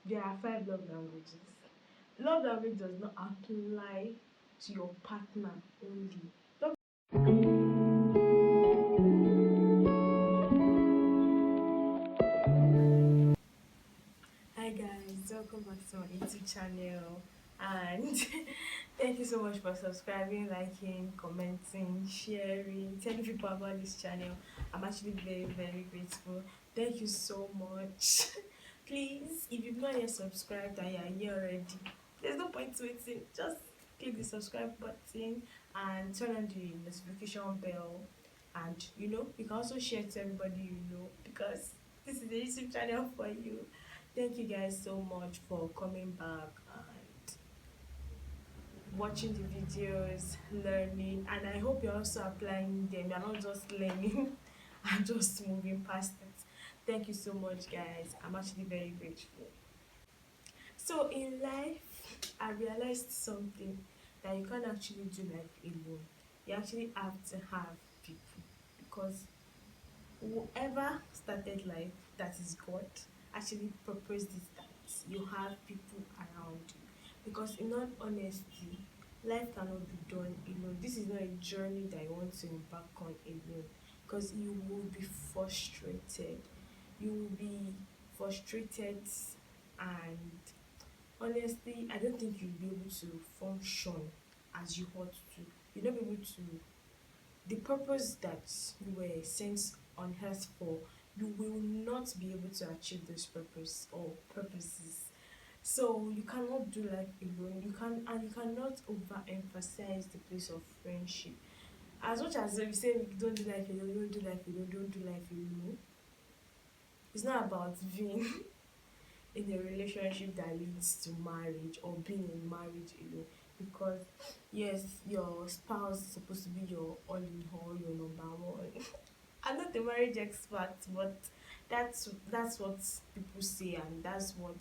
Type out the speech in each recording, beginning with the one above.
There are five love languages. Love language does not apply to your partner only. Love Hi guys, welcome back to my YouTube channel and thank you so much for subscribing, liking, commenting, sharing, telling people about this channel. I'm actually very grateful. Thank you so much. Please, if you've not yet subscribed and you're here already, there's no point waiting. Just click the subscribe button and turn on the notification bell, and you can also share to everybody because this is the YouTube channel for you. Thank you guys so much for coming back and watching the videos, learning, and I hope you're also applying them. You're not just learning and just moving past it. Thank you so much, guys. I'm actually very grateful. So in life, I realized something, that you can't actually do life alone. You actually have to have people, because whoever started life, that is God, actually proposed it that you have people around you. Because in all honesty, life cannot be done alone. This is not a journey that you want to embark on alone, because you will be frustrated. You will be frustrated, and honestly, I don't think you'll be able to function as you ought to. You'll not be able to, the purpose that you were sent on earth for, you will not be able to achieve this purpose or purposes. So you cannot do life alone. You cannot overemphasize the place of friendship. As much as we say we don't do life alone, don't do life alone, don't do life alone, it's not about being in a relationship that leads to marriage, or being in marriage alone. Because yes, your spouse is supposed to be your all in all, your number one. I'm not a marriage expert, but that's what people say, and that's what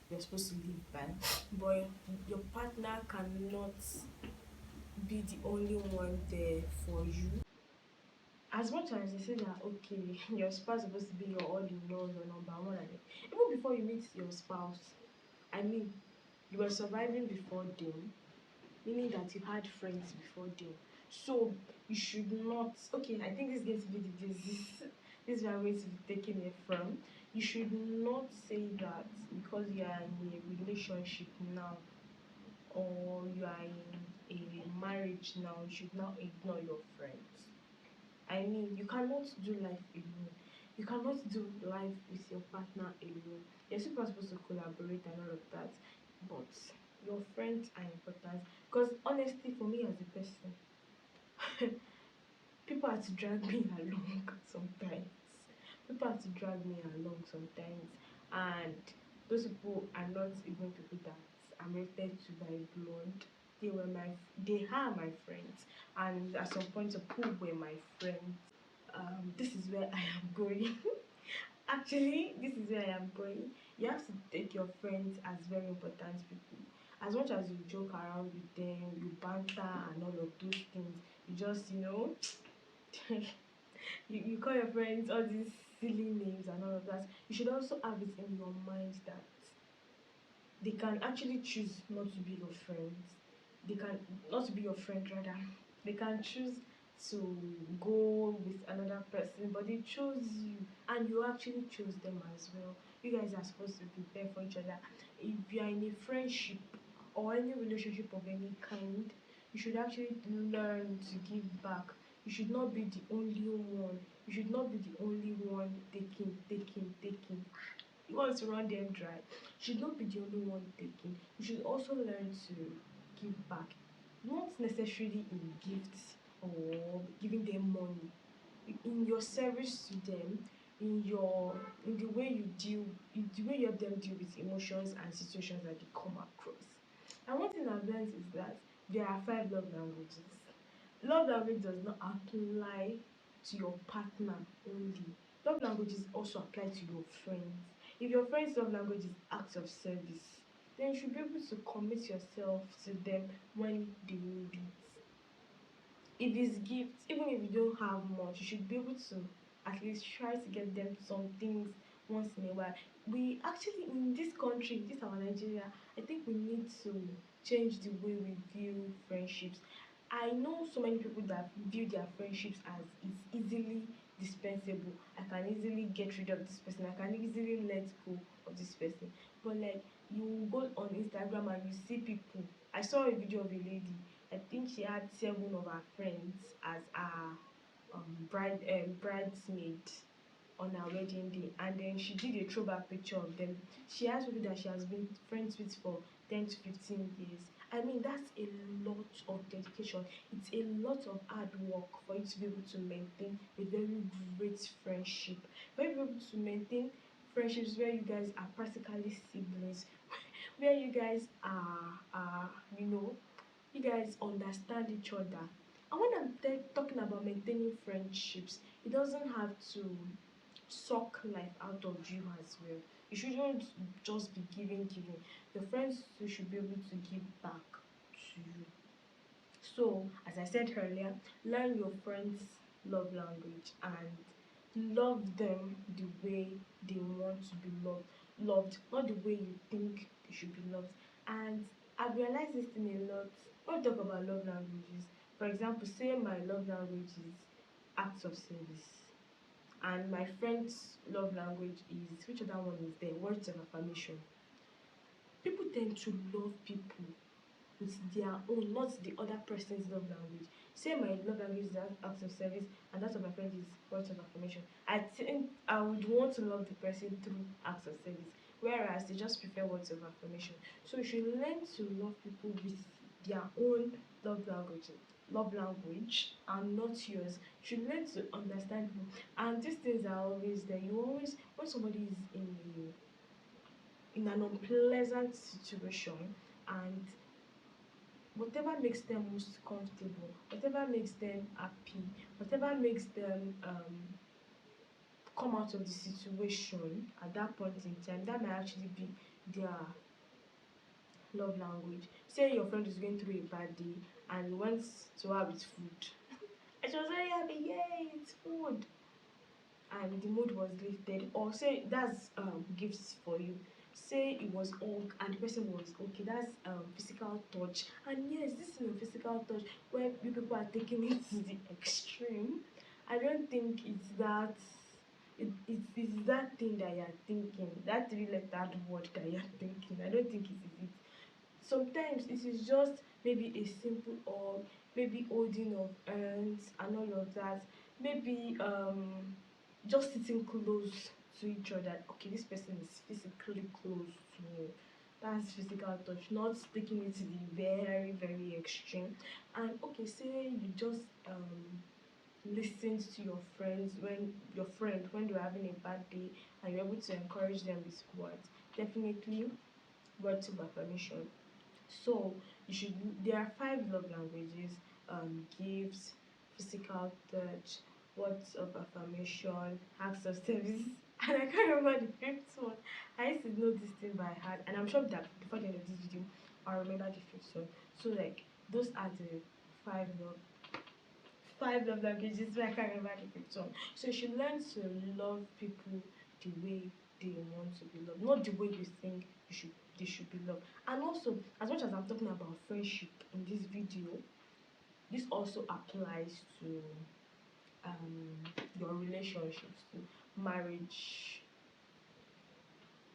you're supposed to live by. But your partner cannot be the only one there for you. As much as they say that okay, your spouse is supposed to be your all in all, your number one, and even before you meet your spouse, I mean, you were surviving before them, meaning that you had friends before them. So you should not. Okay, I think this is going to be the basis. This is where I'm going to be taking it from. You should not say that because you are in a relationship now, or you are in a marriage now, you should now ignore your friends. I mean, you cannot do life alone. You cannot do life with your partner alone. You're still supposed to collaborate and all of that, but your friends are important. Because honestly, for me as a person, people have to drag me along sometimes. People have to drag me along sometimes, and those people are not even people that I'm related to by blood. They are my friends, and at some point, some people were my friends. This is where I am going. Actually, this is where I am going. You have to take your friends as very important people. As much as you joke around with them, you banter and all of those things, you just, you call your friends all these silly names and all of that. You should also have it in your mind that they can actually choose not to be your friends. They can not to be your friend rather. They can choose to go with another person, but they chose you, and you actually chose them as well. You guys are supposed to be there for each other. If you are in a friendship or any relationship of any kind, you should actually learn to give back. You should not be the only one. You should not be the only one taking. You want to run them dry. You should not be the only one taking. You should also learn to give back. Not necessarily in gifts or giving them money. In your service to them, in the way you deal, in the way you help them deal with emotions and situations that they come across. And one thing I've learned is that there are five love languages. Love language does not apply to your partner only. Love languages also apply to your friends. If your friend's love language is acts of service, then you should be able to commit yourself to them when they need it. If it's gifts, even if you don't have much, you should be able to at least try to get them some things once in a while. We actually, in this country, this our Nigeria, I think we need to change the way we view friendships. I know so many people that view their friendships as it's easily dispensable. I can easily get rid of this person. I can easily let go of this person. But like, you go on Instagram and you see people. I saw a video of a lady. I think she had 7 of her friends as her bridesmaid on her wedding day, and then she did a throwback picture of them. She has people that she has been friends with for 10 to 15 years. I mean, that's a lot of dedication. It's a lot of hard work for you to be able to maintain a very great friendship. For you to be able to maintain friendships where you guys are practically siblings, where you guys are you guys understand each other. And when I'm talking about maintaining friendships, it doesn't have to suck life out of you as well. You shouldn't just be giving. Your friends too should be able to give back to you. So, as I said earlier, learn your friends' love language and love them the way they want to be loved, not the way you think they should be loved. And I've realized this thing a lot when we talk about love languages. For example, say my love language is acts of service, and my friend's love language is, which other one is there? Words of affirmation. People tend to love people with their own, not the other person's love language. Say my love language is acts of service, and that of my friend is words of affirmation. I think I would want to love the person through acts of service, whereas they just prefer words of affirmation. So you should learn to love people with their own love language, and not yours. You should learn to understand people, and these things are always there. You always, when somebody is in an unpleasant situation, and whatever makes them most comfortable, whatever makes them happy, whatever makes them come out of the situation at that point in time, that might actually be their love language. Say your friend is going through a bad day and wants to have its food. And she was very happy, yay, it's food. And the mood was lifted. Or say that's gifts for you. Say it was hug and the person was okay, that's physical touch. And yes, this is a physical touch where you people are taking it to the extreme. I don't think it's that thing that you're thinking, that 3 letter word that you're thinking. I don't think it is it. Sometimes it is just maybe a simple hug, maybe holding of hands and all of that. Maybe just sitting close to each other. Okay, this person is physically close to me. That's physical touch, not taking it to the very, very extreme. And okay, say you just listened to your friend when they're having a bad day, and you're able to encourage them with words. Definitely words of affirmation. So you should. There are 5 love languages: gifts, physical touch, words of affirmation, acts of service, and I can't remember the fifth one. I used to know this thing by heart, and I'm sure that before the end of this video, I'll remember the fifth one. So like those are the five love five love languages, but I can't remember the fifth one. So you should learn to love people the way they want to be loved, not the way you think they should be loved. And also, as much as I'm talking about friendship in this video, this also applies to your relationships, to marriage,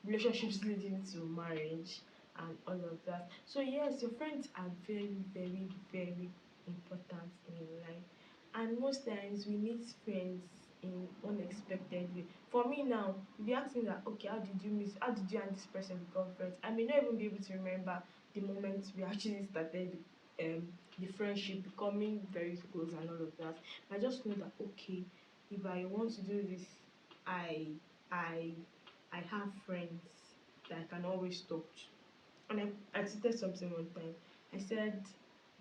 relationships leading to marriage, and all of that. So yes, your friends are very, very, very important in life, and most times we meet friends in unexpected way. For me now, if you ask me that, okay, how did you and this person become friends, I may not even be able to remember the moment we actually started the friendship becoming very close and all of that. I just know that, okay, if I want to do this, I I I have friends that I can always talk to. And I tweeted something one time. I said,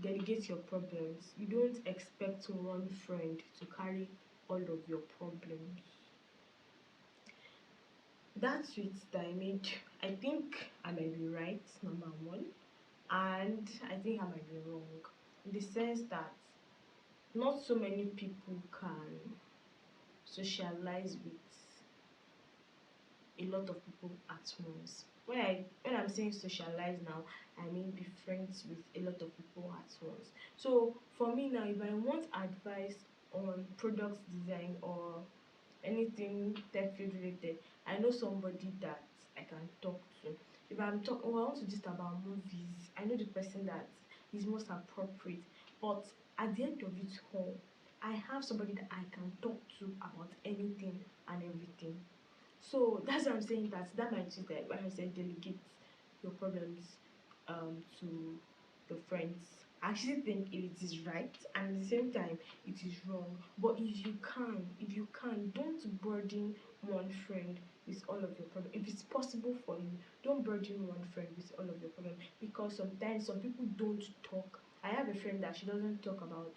delegate your problems. You don't expect one friend to carry all of your problems. That tweet that I made, I think I might be right, number one, and I think I might be wrong. In the sense that not so many people can socialize with a lot of people at once. When I'm saying socialize now, I mean be friends with a lot of people at once. So for me now, if I want advice on product design or anything tech field related, I know somebody that I can talk to. If I'm talking, oh, I want to just about movies, I know the person that is most appropriate. But at the end of it all, I have somebody that I can talk to about anything and everything. So that's what I'm saying, that might just like when I said delegate your problems to your friends. I actually think it is right, and at the same time it is wrong. But if you can, don't burden one friend with all of your problems. If it's possible for you, don't burden one friend with all of your problems, because sometimes some people don't talk. I have a friend that she doesn't talk about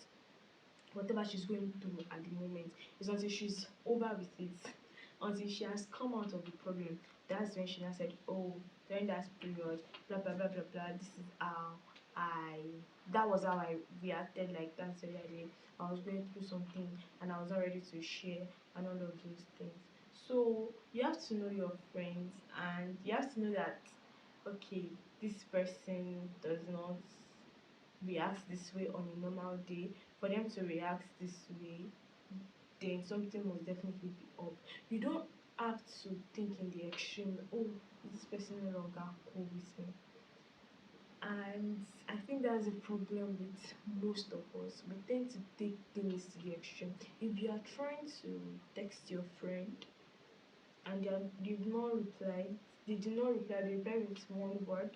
whatever she's going through at the moment. It's until she's over with it, until she has come out of the problem. That's when she now said, oh, during that period, blah blah blah blah blah, this is how I that was how I reacted like that the other day. I was going through something and I was not ready to share and all of those things. So you have to know your friends, and you have to know that okay, this person does not react this way on a normal day. For them to react this way, then something must definitely be up. You don't have to think in the extreme, oh, is this person no longer cool with me? And I think that's a problem with most of us. We tend to take things to the extreme. If you are trying to text your friend and they've not replied, they did not reply, they reply with one word.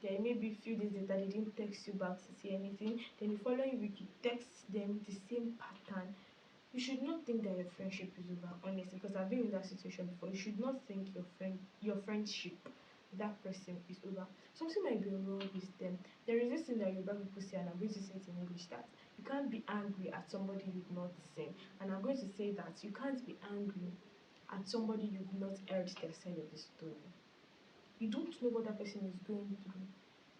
Then maybe a few days later they didn't text you back to say anything. Then the following week you text them the same pattern. You should not think that your friendship is over, honestly, because I've been in that situation before. You should not think your friendship with that person is over. Something might be wrong with them. There is this thing that Yoruba people say, and I'm going to say it in English, that you can't be angry at somebody you've not seen. And I'm going to say that you can't be angry at somebody you've not heard their side of the story. You don't know what that person is going through.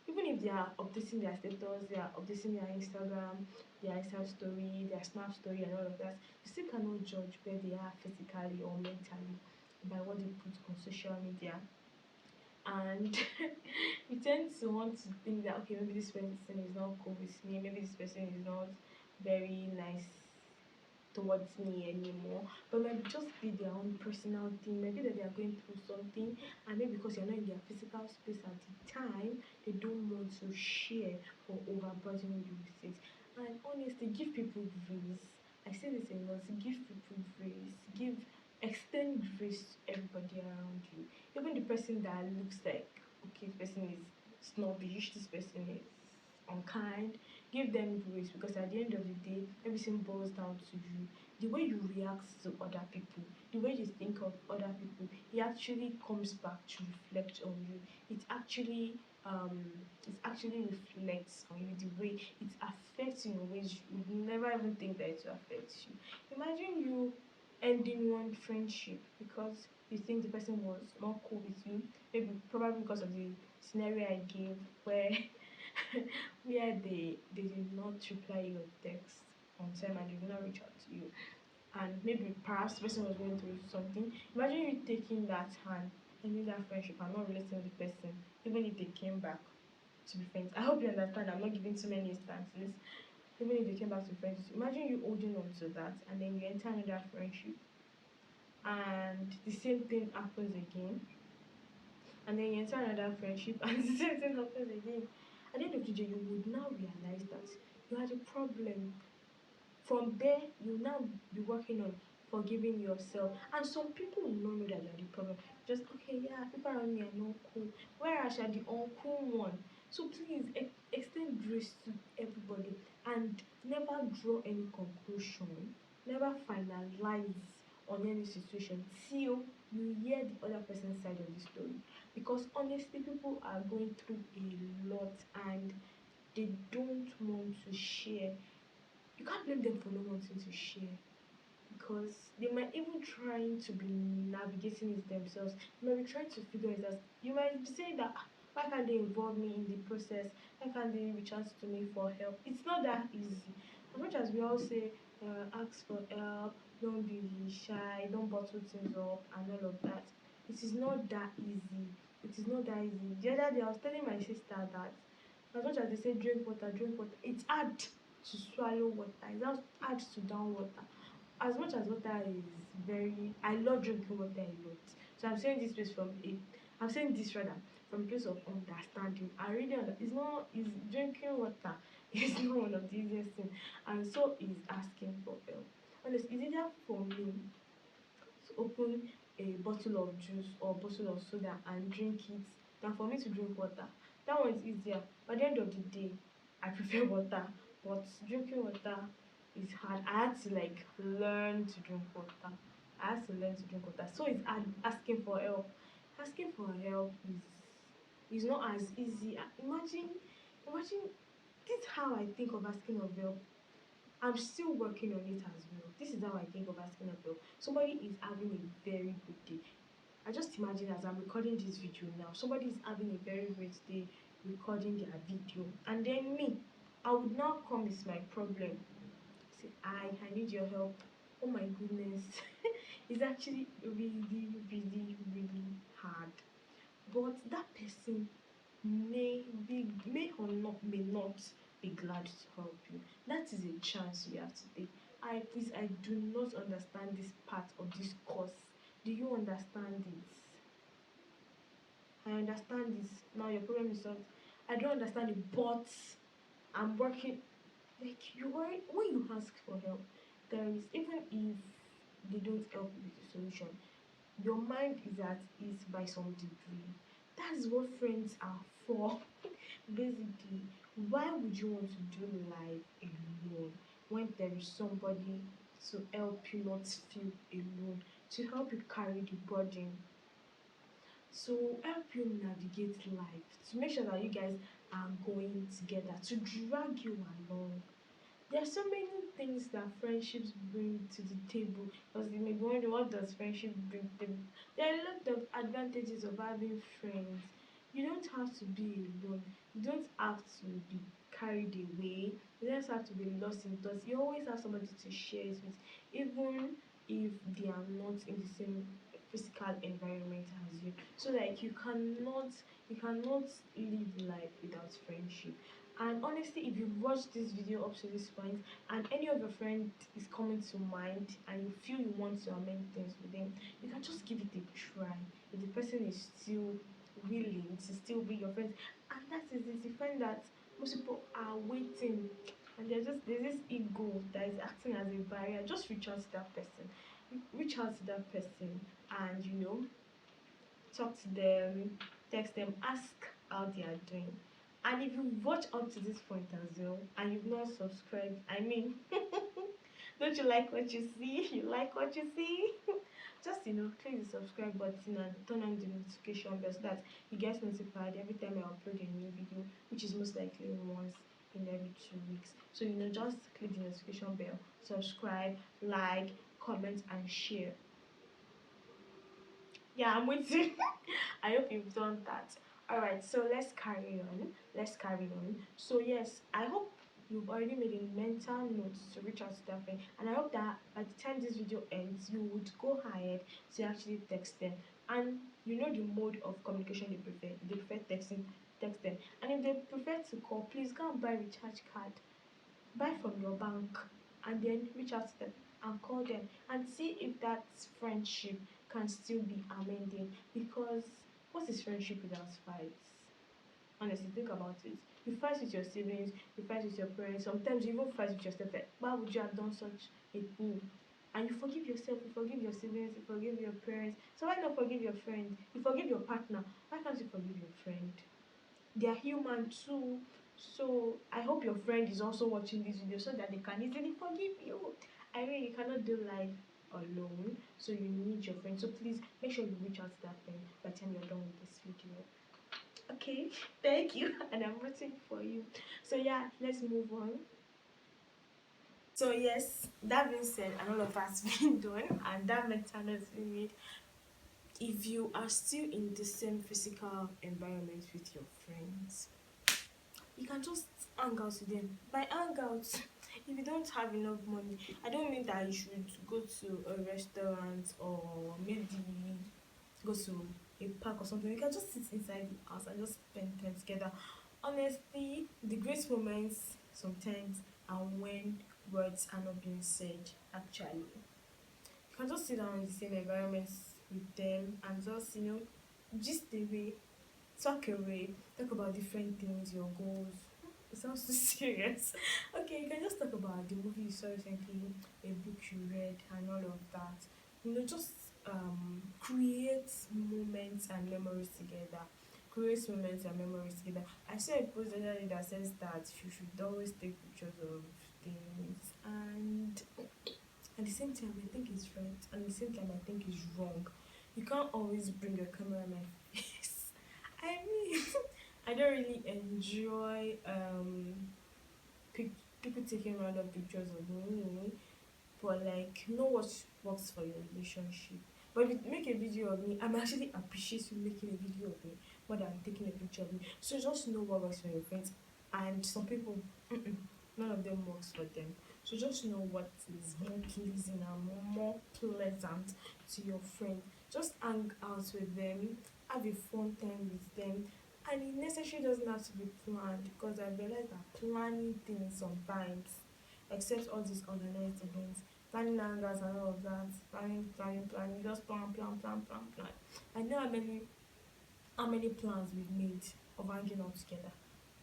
Even if they are updating their status, they are updating their Instagram, their Insta story, their Snap story, and all of that, you still cannot judge where they are physically or mentally by what they put on social media. And we tend to want to think that okay, maybe this person is not cool with me, maybe this person is not very nice towards me anymore. But might just be their own personal thing. Maybe that they are going through something, and maybe because you're not in their physical space at the time, they don't want to share or overburden you with it. And honestly, give people grace. I say this a lot. Give people grace. Extend grace to everybody around you. Even the person that looks like okay, this person is snobbish, this person is unkind, give them grace, because at the end of the day, everything boils down to you. The way you react to other people, the way you think of other people, it actually comes back to reflect on you. Um it actually reflects on you, the way it affects you in ways you would never even think that it will affect you. Imagine you ending one friendship because you think the person was not cool with you, maybe probably because of the scenario I gave where where they did not reply your text on time and they did not reach out to you, and maybe perhaps the person was going through something. Imagine you taking that hand, ending that friendship and not relating with the person, even if they came back to be friends. I hope you understand. I'm not giving too many instances. Even if they came back to be friends, imagine you holding on to that and then you enter another friendship and the same thing happens again, and then you enter another friendship and the same thing happens again. At the end of the day, you would now realize that you had a problem. From there, you now be working on forgiving yourself. And some people will not know that you're the problem. Just okay, yeah, people around me are not cool. Whereas you're the uncool one. So please extend grace to everybody and never draw any conclusion. Never finalize on any situation till you hear the other person's side of the story. Because honestly, people are going through a lot and they don't want to share. You can't blame them for not wanting to share, because they might even trying to be navigating it themselves. They might be trying to figure it out. You might be saying that, "Ah, why can't they involve me in the process? Why can't they reach out to me for help?" It's not that easy. As much as we all say, ask for help, don't be shy, don't bottle things up, and all of that. It is not that easy. It is not that easy. The other day I was telling my sister that as much as they say drink water, it's hard to swallow water. It's hard to down water. As much as water is very, I love drinking water a lot. So I'm saying this rather from a place of understanding. I really it's not is drinking water is not one of the easiest things, and so is asking for help. Honestly, it's easier for me to open a bottle of juice or bottle of soda and drink it than for me to drink water. That one is easier. By the end of the day, I prefer water, but drinking water is hard. I had to like learn to drink water. I had to learn to drink water. So it's asking for help. Asking for help is not as easy. Imagine this is how I think of asking of help. I'm still working on it as well. This is how I think of asking of help. Somebody is having a very good day. I just imagine as I'm recording this video now, somebody is having a very great day recording their video. And then me, I would now come with my problem. Say, I need your help. Oh my goodness. It's actually really hard. But that person may or not may not be glad to help you. That is a chance you have to take. I do not understand this part of this course. Do you understand this? I understand this. Now your problem is solved. I don't understand it, but I'm working. Like you are when you ask for help, there is even if they don't help you with the solution, your mind is at ease by some degree. That's what friends are for. Basically, why would you want to do life alone when there is somebody to help you not feel alone, to help you carry the burden, to help you navigate life, to make sure that you guys are going together, to drag you along? There are so many things that friendships bring to the table. Because you may be wondering, what does friendship bring to the table? There are a lot of advantages of having friends. You don't have to be alone. You don't have to be carried away. You don't have to be lost in thoughts. You always have somebody to share it with, even if they are not in the same physical environment as you. So like you cannot live life without friendship. And honestly, if you've watched this video up to this point and any of your friend is coming to mind and you feel you want to amend things with them, you can just give it a try. If the person is still willing to still be your friend, and that is it, you find that most people are waiting and there's this ego that is acting as a barrier. Just reach out to that person. Reach out to that person and talk to them, text them, ask how they are doing. And if you watch up to this point as well and you've not subscribed, I mean, don't you like what you see? You like what you see? Just click the subscribe button and turn on the notification bell so that you get notified every time I upload a new video, which is most likely once in every 2 weeks. So just click the notification bell, subscribe, like, comment, and share. Yeah, I'm waiting. I hope you've done that. All right, so let's carry on. Let's carry on. So yes, I hope you've already made a mental note to reach out to that friend, and I hope that by the time this video ends, you would go ahead to actually text them, and you know the mode of communication they prefer. They prefer texting, text them, and if they prefer to call, please go and buy recharge card, buy from your bank, and then reach out to them and call them and see if that friendship can still be amended. Because what is friendship without fights? Honestly, think about it. You fight with your siblings, you fight with your parents, sometimes you even fight with yourself. Like, why would you have done such a thing? And you forgive yourself, you forgive your siblings, you forgive your parents. So why not forgive your friend? You forgive your partner. Why can't you forgive your friend? They are human too. So I hope your friend is also watching this video so that they can easily forgive you. I mean, you cannot do life alone, so you need your friend. So please make sure you reach out to that friend by the time you're done with this video. Okay, thank you, and I'm rooting for you. So yeah, let's move on. So yes, that being said, and all of that's been done, and that mental note been made. If you are still in the same physical environment with your friends, you can just hang out with them. By hang out, if you don't have enough money, I don't mean that you should go to a restaurant or maybe go to a park or something. We can just sit inside the house and just spend time together. Honestly, the great moments sometimes are when words are not being said. Actually, you can just sit down in the same environment with them and just gist away, talk away, talk about different things, your goals. It sounds too serious. Okay, you can just talk about the movie you saw recently, a book you read, and all of that. Just create moments and memories together. Create moments and memories together. I saw a post the other day that says that you should always take pictures of things, and at the same time, I think it's right, and at the same time, I think it's wrong. You can't always bring your camera in my face. I mean, I don't really enjoy people taking random pictures of me, but like, know what works for your relationship. But if you make a video of me, I'm actually appreciate you making a video of me more than taking a picture of me. So just know what works for your friends. And some people, none of them works for them. So just know what is more pleasing and more pleasant to your friend. Just hang out with them, have a fun time with them, and it necessarily doesn't have to be planned, because I realize that planning things sometimes, except all these organized events, planning hangouts and all of that, planning, just plan. I know how many plans we've made of hanging out together,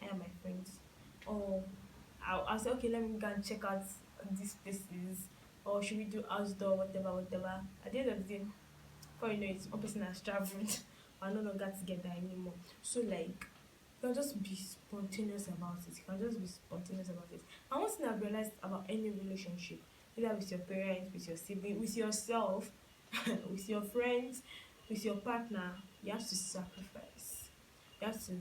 I and my friends. Or I'll say, okay, let me go and check out these places, or should we do outdoor, whatever, whatever. At the end of the day, before you know it, one person has traveled, we're no longer together anymore. So like, you can just be spontaneous about it. You can just be spontaneous about it. And one thing I've realized about any relationship, either with your parents, with your sibling, with yourself, with your friends, with your partner, you have to sacrifice. You have to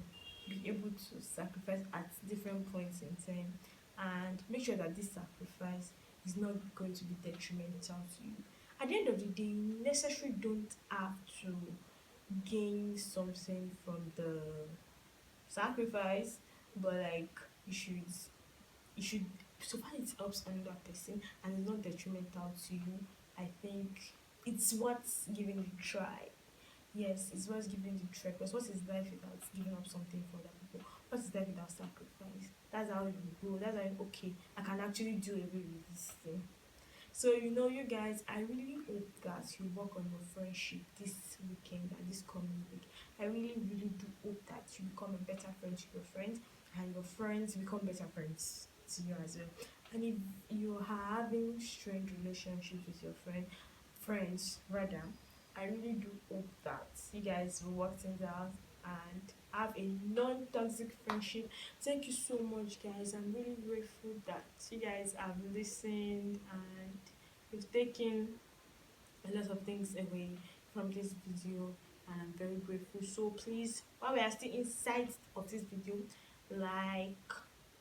be able to sacrifice at different points in time, and make sure that this sacrifice is not going to be detrimental to you. At the end of the day, you necessarily don't have to gain something from the sacrifice, but like, you should so far it helps another person and it's not detrimental to you. I think it's worth giving it a try. Yes, it's worth giving it a try, because what is life without giving up something for other people? What is life without sacrifice? That's how you grow. That's how okay, I can actually do away with this thing. So, you guys, I really hope that you work on your friendship this weekend and this coming week. I really, really do hope that you become a better friend to your friends, and your friends become better friends to you as well. And if you are having strange relationships with your friends rather, I really do hope that you guys will work things out and have a non-toxic friendship. Thank you so much, guys. I'm really grateful that you guys have listened and you've taken a lot of things away from this video, and I'm very grateful. So please, while we are still inside of this video, like,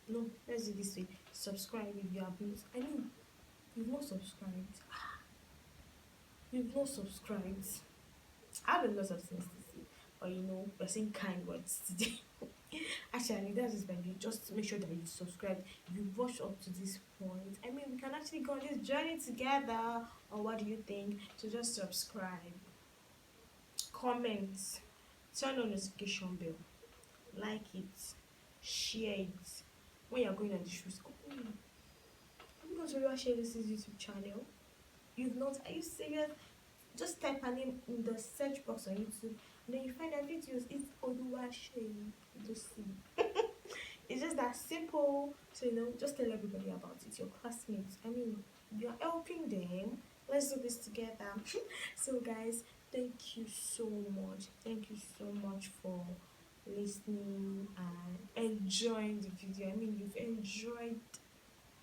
no, let's do this way, subscribe if you have not. I mean, you've not subscribed. You've not subscribed. I have a lot of things to say, but we're saying kind words today. Actually, that is by you. Just make sure that you subscribe. If you watch up to this point, I mean, we can actually go on this journey together. Or what do you think? So just subscribe, comment, turn on notification bell, like it, share it. When you're going on the shoes, I'm going to really share this YouTube channel. You've not? Are you serious? Just type her name in the search box on YouTube, and then you find her videos. It's Oluwasei. Just see. It's just that simple. So just tell everybody about it. Your classmates. I mean, you're helping them. Let's do this together. So guys, thank you so much. Thank you so much for listening and enjoying the video. I mean, you've enjoyed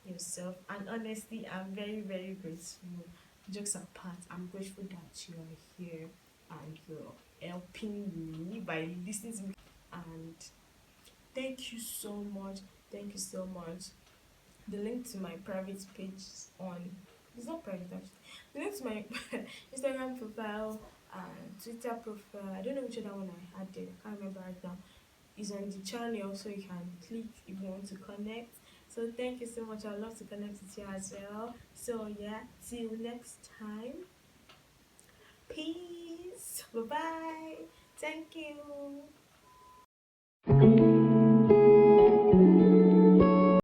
yourself, and honestly, I'm very, very grateful. Jokes apart, I'm grateful that you are here and you're helping me by listening to me. And thank you so much. Thank you so much. The link to my private page is on. It's not private actually. The link to my Instagram profile and Twitter profile. I don't know which other one I had there. I can't remember right now. Is on the channel, so you can click if you want to connect. So thank you so much. I'd love to connect with you as well. So yeah, see you next time. Peace. Bye bye. Thank you.